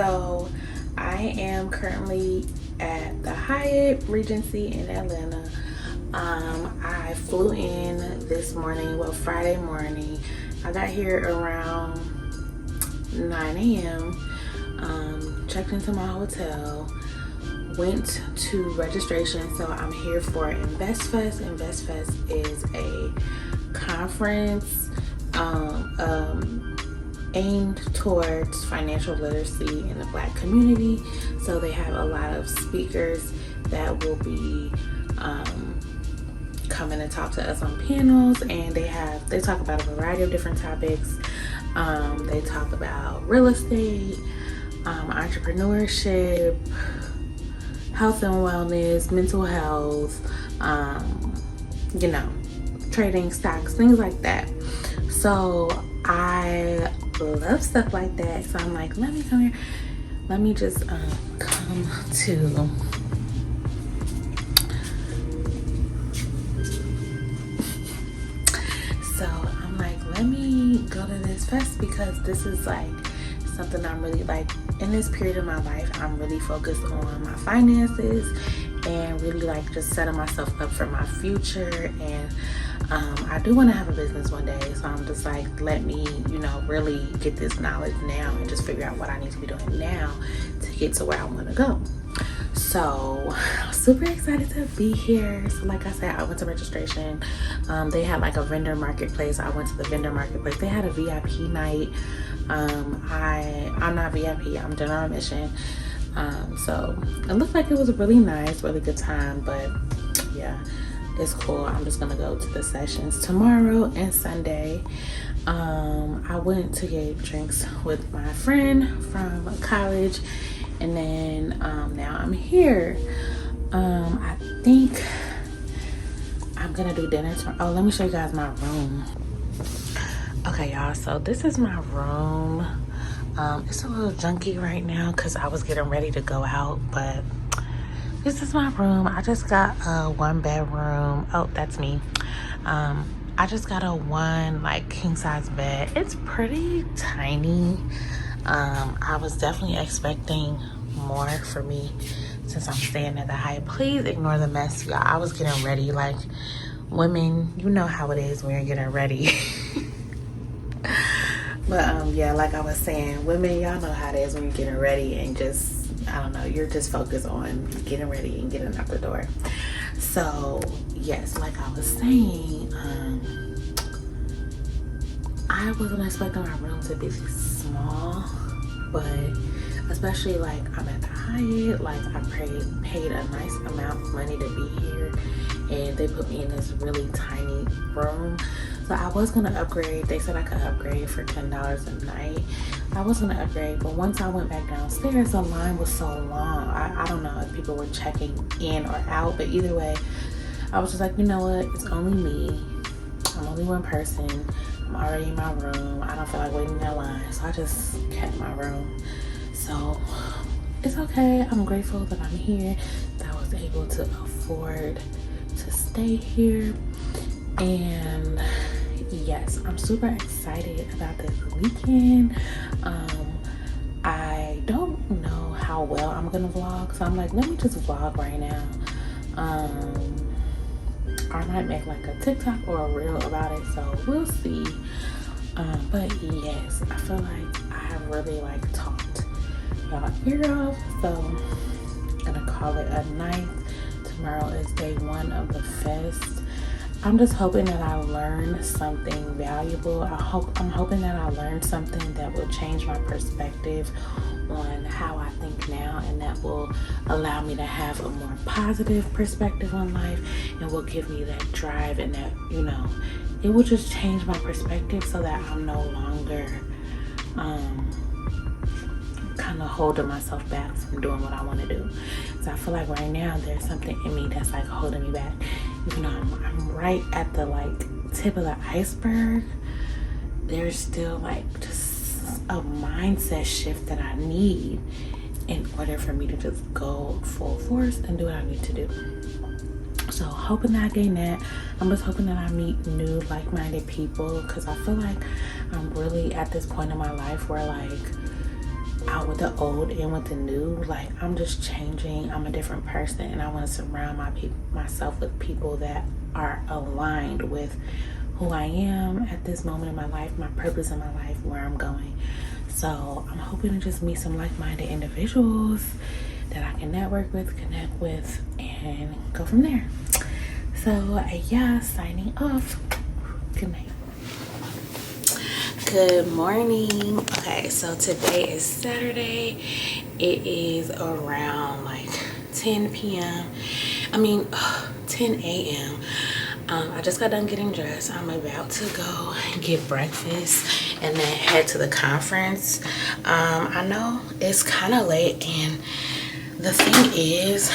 So I am currently at the Hyatt Regency in Atlanta. I flew in this morning, well, Friday morning. I got here around 9 a.m. Checked into my hotel, went to registration. So I'm here for InvestFest. InvestFest is a conference aimed towards financial literacy in the Black community. So they have a lot of speakers that will be coming to talk to us on panels, and they talk about a variety of different topics. They talk about real estate, entrepreneurship, health and wellness, mental health, trading stocks, things like that. So I love stuff like that. So I'm like, let me come here. Let me just come to so I'm like, let me go to this fest because this is like something I'm really like in this period of my life. I'm really focused on my finances and really like just setting myself up for my future. And I do want to have a business one day, so I'm just like, let me really get this knowledge now and just figure out what I need to be doing now to get to where I want to go. So I'm super excited to be here. So like I said, I went to registration. They had like a vendor marketplace. I went to the vendor marketplace. They had a VIP night. I'm not VIP, I'm general admission. So it looked like it was a really nice, really good time. But yeah, it's cool. I'm just gonna go to the sessions tomorrow and Sunday. I went to get drinks with my friend from college, and then now I'm here. I think I'm gonna do dinner tomorrow. Oh, let me show you guys my room. Okay, y'all, so this is my room. It's a little junky right now because I was getting ready to go out, but this is my room. I just got a 1-bedroom. Oh, that's me. I just got a like king size bed. It's pretty tiny. I was definitely expecting more for me since I'm staying at the Hyatt. Please ignore the mess, y'all. I was getting ready. Like, women, you know how it is when you're getting ready. But yeah, like I was saying, women, y'all know how it is when you're getting ready and just, I don't know, you're just focused on getting ready and getting out the door. So yes, like I was saying, I wasn't expecting my room to be small, but especially like I'm at the Hyatt, like I paid a nice amount of money to be here, and they put me in this really tiny room. So I was gonna upgrade. They said I could upgrade for $10 a night. I was gonna upgrade, but once I went back downstairs, the line was so long. I don't know if people were checking in or out, but either way, I was just like, you know what? It's only me. I'm only one person. I'm already in my room. I don't feel like waiting in that line, so I just kept my room. So it's okay. I'm grateful that I'm here, that I was able to afford to stay here. And yes, I'm super excited about this weekend. I don't know how well I'm gonna vlog, so I'm like, let me just vlog right now. I might make like a TikTok or a reel about it, so we'll see. But yes, I feel like I have really like talked y'all ear off, so I'm gonna call it a night. Tomorrow is day 1 of the fest. I'm just hoping that I learned something valuable. I'm hoping that I learned something that will change my perspective on how I think now, and that will allow me to have a more positive perspective on life, and will give me that drive, and that, it will just change my perspective so that I'm no longer kind of holding myself back from doing what I want to do. So I feel like right now there's something in me that's like holding me back. Even though I'm right at the like tip of the iceberg, there's still like just a mindset shift that I need in order for me to just go full force and do what I need to do. So hoping that I gain that. I'm just hoping that I meet new like-minded people, because I feel like I'm really at this point in my life where like out with the old and with the new. Like, I'm just changing. I'm a different person, and I want to surround myself with people that are aligned with who I am at this moment in my life, my purpose in my life, where I'm going. So I'm hoping to just meet some like-minded individuals that I can network with, connect with, and go from there. So yeah, signing off. Good night. Good morning. Okay, so today is Saturday. It is around like 10 p.m. 10 a.m. I just got done getting dressed. I'm about to go get breakfast and then head to the conference. I know it's kind of late, and the thing is,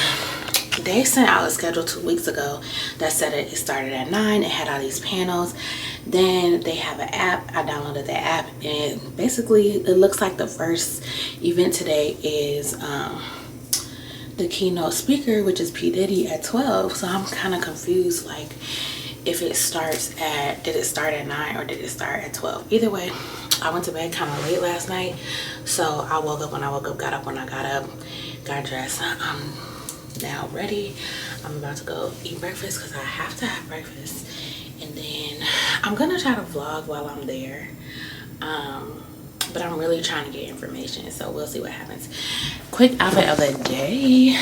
they sent out a schedule 2 weeks ago that said it started at 9. It had all these panels. Then they have an app. I downloaded the app, and basically it looks like the first event today is the keynote speaker, which is P. Diddy, at 12. So I'm kind of confused, like, if it starts at, did it start at 9 or did it start at 12? Either way, I went to bed kind of late last night, so I woke up when I woke up, got up when I got up, got dressed. I'm now ready. I'm about to go eat breakfast because I have to have breakfast, and then I'm gonna try to vlog while I'm there. But I'm really trying to get information, so we'll see what happens. Quick outfit of the day.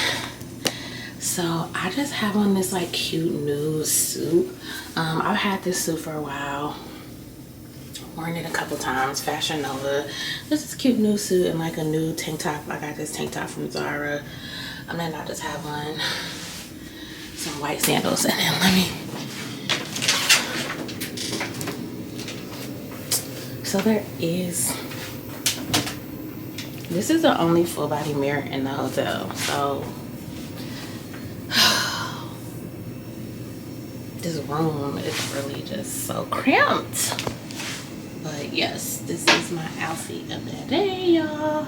So I just have on this like cute nude suit. I've had this suit for a while, worn it a couple times. Fashion Nova. This is a cute nude suit and like a nude tank top. I got this tank top from Zara. And then I just have on some white sandals, and then let me. So there is. This is the only full body mirror in the hotel. So this room is really just so cramped. But yes, this is my outfit of the day, y'all.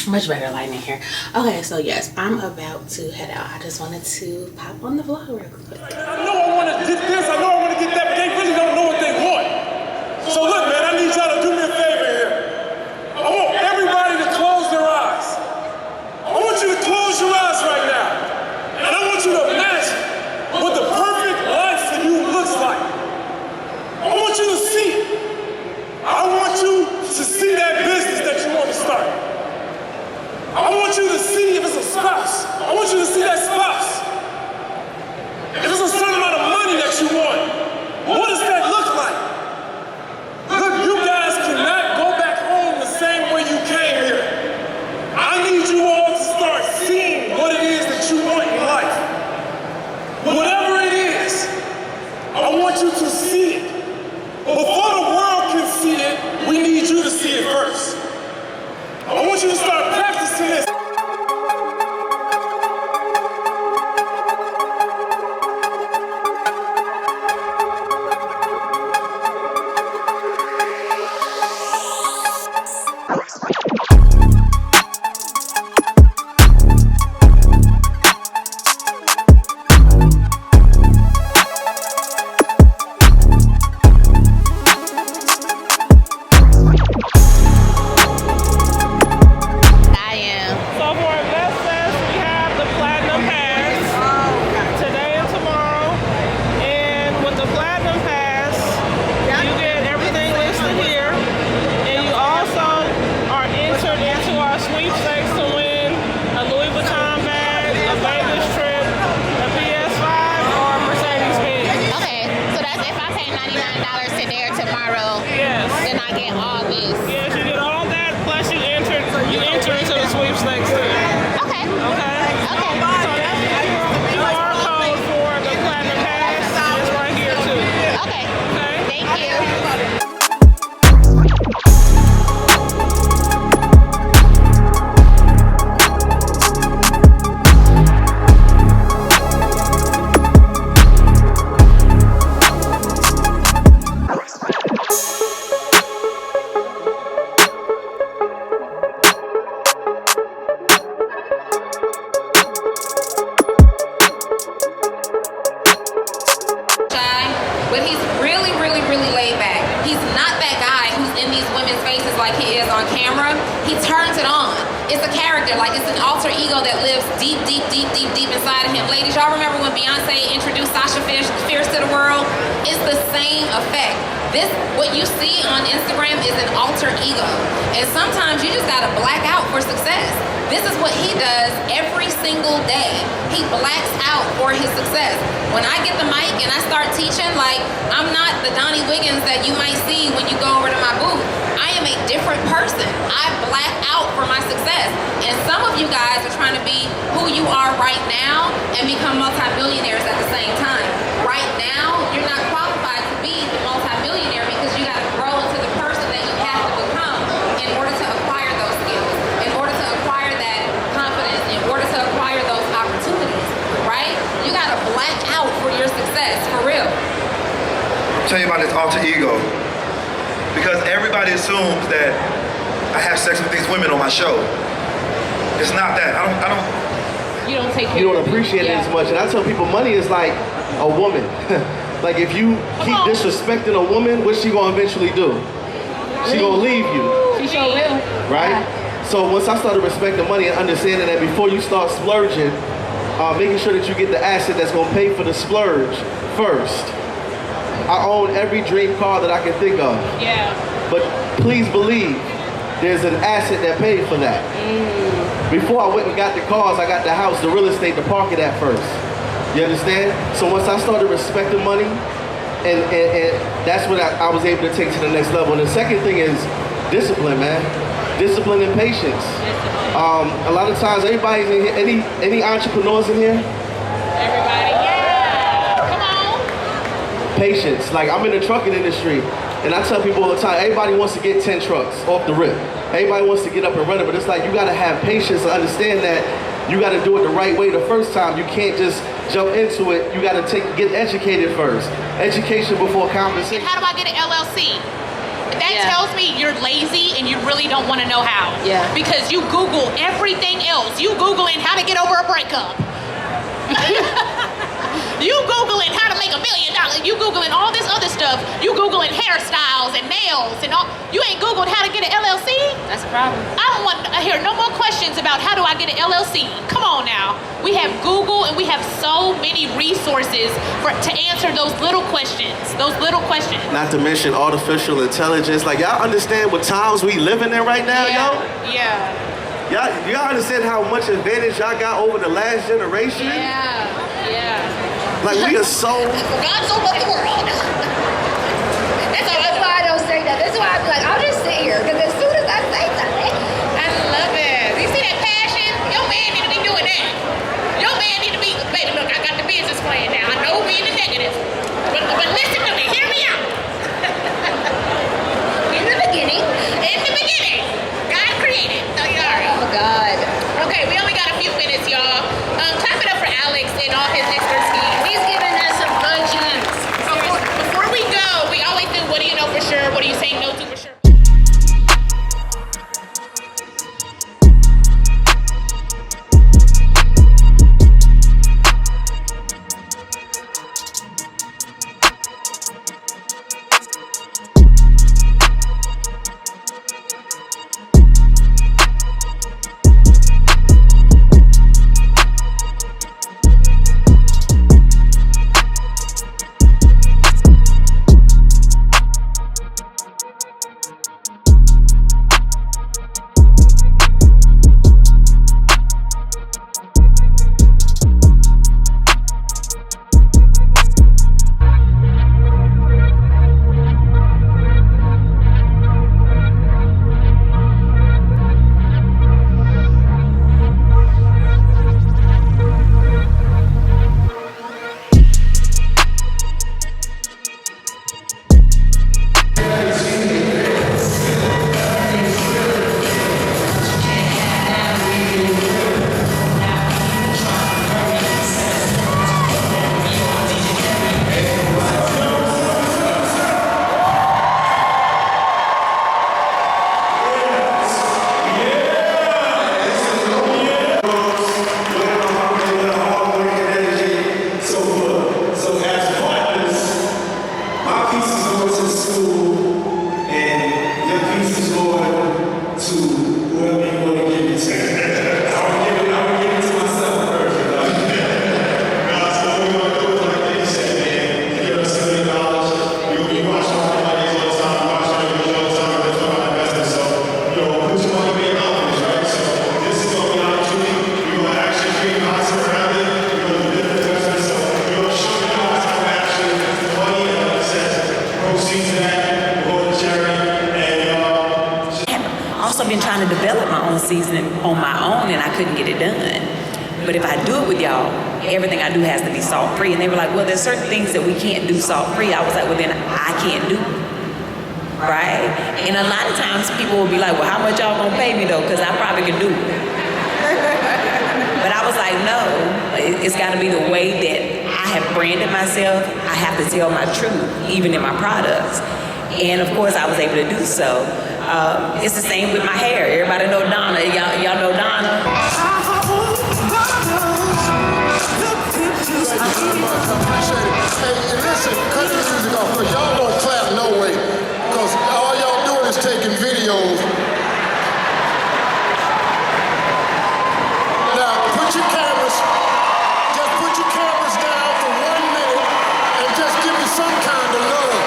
Much better lighting here. Okay, so yes, I'm about to head out. I just wanted to pop on the vlog real quick. I know I want to get this, I know I want to get that, but they really don't know what they want. So look, man, I need y'all to do me a favor here. I want everybody to close their eyes. I want you to close your eyes right now. And I want you to imagine what the perfect life for you looks like. I want you to see it. I want you to see that business that you want to start. I want you to see if it's a spouse. I want you to see that spouse. If it's a certain amount of money that you want, what does that look like? Look, you guys cannot go back home the same way you came here. I need you all to start seeing what it is that you want in life. Whatever it is, I want you to see it. Before the world can see it, we need you to see it first. I want you to start practicing this. camera, he turns it on. It's a character, like it's an alter ego that lives deep inside of him. Ladies, y'all remember when Beyonce introduced Sasha Fierce to the world? It's the same effect. This, what you see on Instagram is an alter ego. And sometimes you just gotta black out for success. This is what he does every single day. He blacks out for his success. When I get the mic and I start teaching, like, I'm not the Donnie Wiggins that you might see when you go over to my booth. I am a different person. I black out for my success. And some of you guys are trying to be who you are right now and become multi-millionaires at the same time. Right now, you're not qualified to be the multi-millionaire because you gotta grow into the person that you have to become in order to acquire those skills, in order to acquire that confidence, in order to acquire those opportunities, right? You gotta black out for your success, for real. I'll tell you about this alter ego. Because everybody assumes that I have sex with these women on my show. It's not that. I don't. You don't take care You don't appreciate it as much. And I tell people money is like a woman. Like if you keep disrespecting a woman, what's she gonna eventually do? She gonna leave you. She sure will. Right? So once I started respecting money and understanding that before you start splurging, making sure that you get the asset that's gonna pay for the splurge first. I own every dream car that I can think of. Yeah. But please believe there's an asset that paid for that. Before I went and got the cars, I got the house, the real estate, to park it at first. You understand? So once I started respecting money, and that's what I was able to take to the next level. And the second thing is discipline, man. Discipline and patience. A lot of times, everybody's in here, any entrepreneurs in here? Everybody, yeah. Come on. Patience. Like I'm in the trucking industry, and I tell people all the time, everybody wants to get 10 trucks off the rip. Everybody wants to get up and run it, but it's like you gotta have patience to understand that you gotta do it the right way the first time. You can't just jump into it. You gotta get educated first. Education before compensation. How do I get an LLC? That tells me you're lazy and you really don't want to know how. Yeah. Because you Google everything else. You Googling how to get over a breakup. You Googling how to make $1 million. You Googling all this other stuff. You Googling hairstyles and nails and all. You ain't Googled how to get an LLC? That's a problem. I don't want to hear no more questions about how do I get an LLC. Come on now. We have Google and we have so many resources to answer those little questions. Not to mention artificial intelligence. Like y'all understand what times we living in right now, yo? Yeah. Y'all understand how much advantage y'all got over the last generation? Yeah. Like we are so... God so loved the world. That's why I don't say that. That's why I'm like, I'll just sit here. Because as soon as I say something, I love it. You see that passion? Your man need to be doing that. Your man need to be, baby, look, I got the business plan now. I know we in the negative. But listen to me. Hear me out. in the beginning, God created. So you all right. oh God. Okay, we only got a few minutes, y'all. Clap it up for Alex and all his extra schemes. He's giving us some good gems. Before we go, we always do, what do you know for sure? What are you saying no to for sure? to whoever you want to give it to. I would give it to myself first. So what we're going to do is, like you said, man, give us $70. You watch all the money all the time, watch every all the time, that's what I'm investing. So, put your money where your mouth is, right? So this is going to be an opportunity. We're going to actually create content around it. We're going to do different investments. So we're going to show you guys how to actually invest the money and like I said, proceeds of that, go to charity, and Also been trying to develop my own seasoning on my own, and I couldn't get it done. But if I do it with y'all, everything I do has to be salt-free. And they were like, well, there's certain things that we can't do salt-free. I was like, well, then I can't do it. Right? And a lot of times people will be like, well, how much y'all gonna pay me though? Because I probably can do it. But I was like, no, it's gotta be the way that I have branded myself. I have to tell my truth, even in my products. And of course, I was able to do so. It's the same with my hair. Everybody know Donna. Y'all know Donna? Hey, listen, cut the music off, because y'all don't clap no way. Because all y'all doing is taking videos. Now, put your cameras down for 1 minute and just give me some kind of love.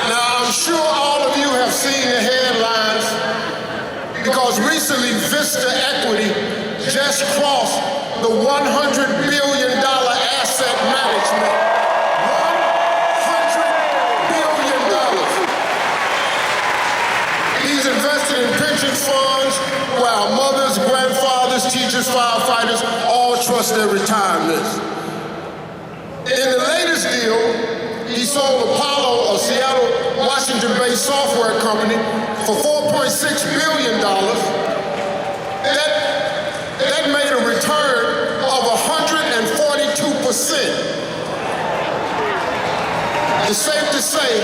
Now, I'm sure all of you have seen the headlines because recently Vista Equity just crossed the $100 billion asset management. $100 billion. He's invested in pension funds while mothers, grandfathers, teachers, firefighters all trust their retirements. In the latest deal, he sold Apollo, a Seattle, Washington-based software company, for $4.6 billion. That made a return of 142%. It's safe to say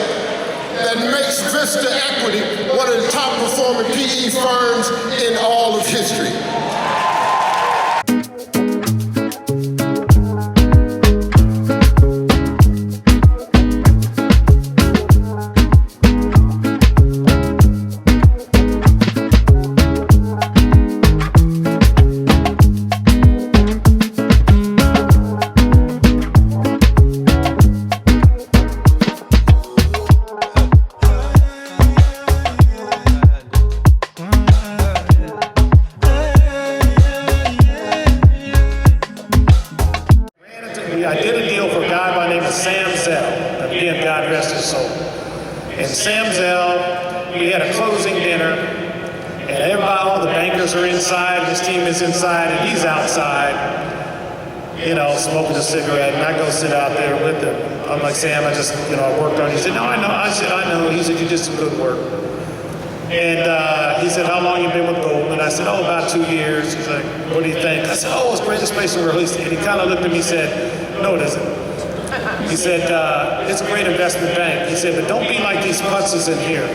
that makes Vista Equity one of the top performing PE firms in all of history. I did a deal for a guy by the name of Sam Zell. Again, God rest his soul. And Sam Zell, we had a closing dinner, and everybody, all the bankers are inside, his team is inside, and he's outside, smoking a cigarette, and I go sit out there with him. I'm like, Sam, I just, I worked on it. He said, no, I know. I said, I know. He said, you did some good work. And he said, how long you been with Goldman? I said, about 2 years. He's like, what do you think? I said, it's the greatest place in the world. And he kind of looked at me and said, no, it isn't. He said, it's a great investment bank. He said, but don't be like these putzes in here.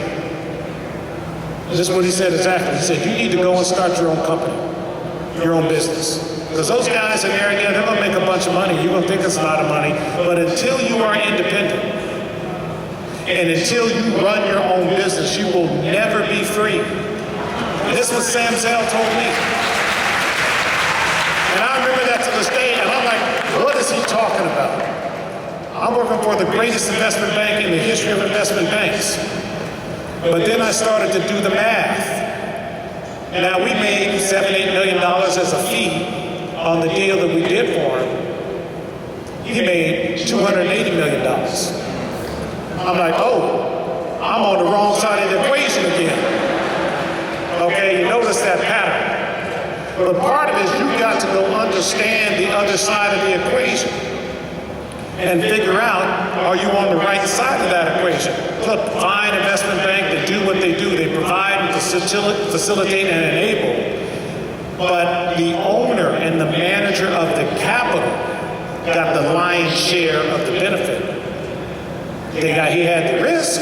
This is what he said exactly. He said, you need to go and start your own company, your own business. Because those guys in there, they're going to make a bunch of money. You're going to think it's a lot of money. But until you are independent, and until you run your own business, you will never be free. And this is what Sam Zell told me. And I remember that to this day, and I'm like, what is he talking about? I'm working for the greatest investment bank in the history of investment banks. But then I started to do the math. Now we made $7-8 million as a fee on the deal that we did for him. He made $280 million. I'm like, I'm on the wrong side of the equation again. Okay, you notice that pattern. But part of it is you've got to go understand the other side of the equation and figure out, are you on the right side of that equation? Look, fine investment bank, they do what they do. They provide, facilitate, and enable. But the owner and the manager of the capital got the lion's share of the benefit. He had the risk.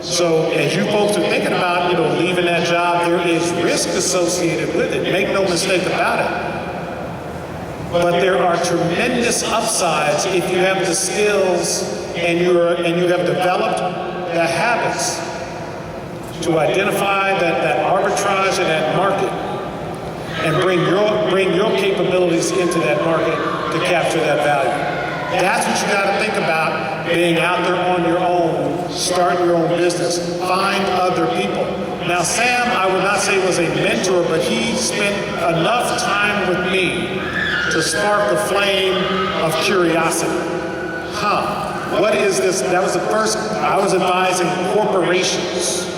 So as you folks are thinking about, leaving that job, there is risk associated with it. Make no mistake about it. But there are tremendous upsides if you have the skills and you have developed the habits to identify that arbitrage and bring your capabilities into that market to capture that value. That's what you got to think about, being out there on your own, starting your own business, find other people. Now, Sam, I would not say was a mentor, but he spent enough time with me to spark the flame of curiosity. What is this? That was the first, I was advising corporations.